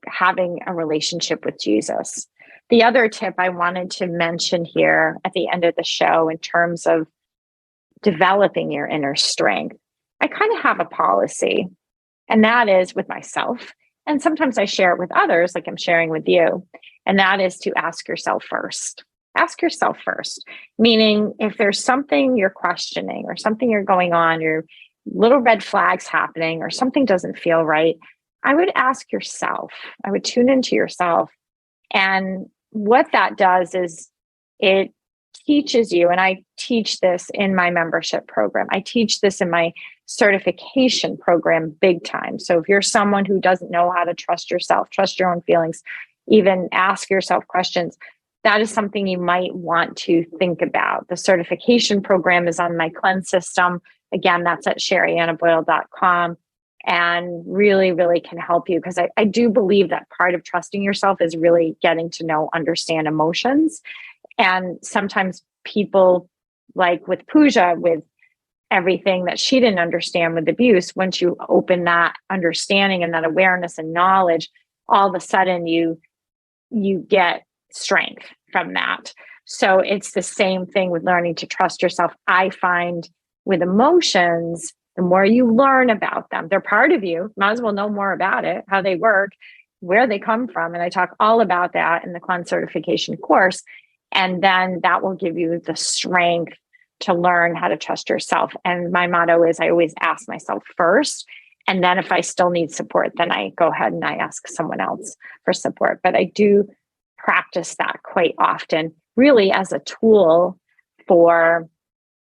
having a relationship with Jesus. The other tip I wanted to mention here at the end of the show in terms of developing your inner strength, I kind of have a policy, and that is with myself. And sometimes I share it with others, like I'm sharing with you. And that is to ask yourself first. Ask yourself first, meaning if there's something you're questioning or something you're going on, your little red flags happening or something doesn't feel right, I would ask yourself. I would tune into yourself. And what that does is it teaches you, and I teach this in my membership program. I teach this in my certification program big time. So if you're someone who doesn't know how to trust yourself, trust your own feelings, even ask yourself questions, that is something you might want to think about. The certification program is on my Cleanse system. Again, that's at SherryAnnaBoyle.com, and really, really can help you, because I do believe that part of trusting yourself is really getting to know, understand emotions. And sometimes people, like with Pooja, with everything that she didn't understand with abuse, once you open that understanding and that awareness and knowledge, all of a sudden you get strength from that. So it's the same thing with learning to trust yourself. I find with emotions, the more you learn about them, they're part of you. Might as well know more about it, how they work, where they come from. And I talk all about that in the Cleanse certification course. And then that will give you the strength to learn how to trust yourself. And my motto is I always ask myself first. And then if I still need support, then I go ahead and I ask someone else for support. But I do practice that quite often, really as a tool for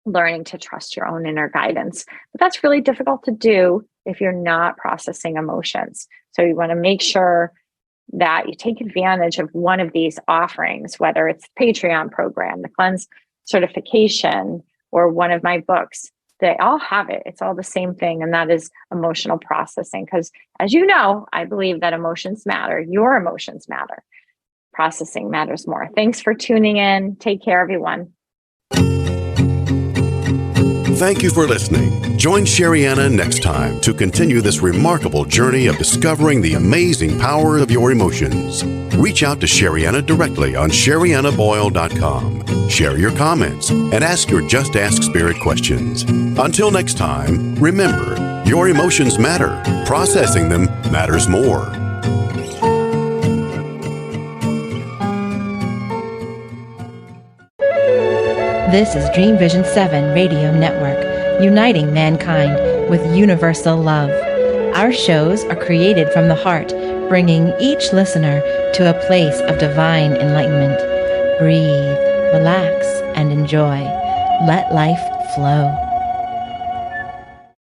learning to trust your own inner guidance. But that's really difficult to do if you're not processing emotions. So you want to make sure that you take advantage of one of these offerings, whether it's the Patreon program, the Cleanse certification, or one of my books. They all have it. It's all the same thing. And that is emotional processing. Because as you know, I believe that emotions matter. Your emotions matter. Processing matters more. Thanks for tuning in. Take care, everyone.
Thank you for listening. Join Sherry-Anna next time to continue this remarkable journey of discovering the amazing power of your emotions. Reach out to Sherry-Anna directly on SherryAnnaBoyle.com. Share your comments and ask your Just Ask Spirit questions. Until next time, remember, your emotions matter. Processing them matters more.
This is Dream Vision 7 Radio Network, uniting mankind with universal love. Our shows are created from the heart, bringing each listener to a place of divine enlightenment. Breathe, relax, and enjoy. Let life flow.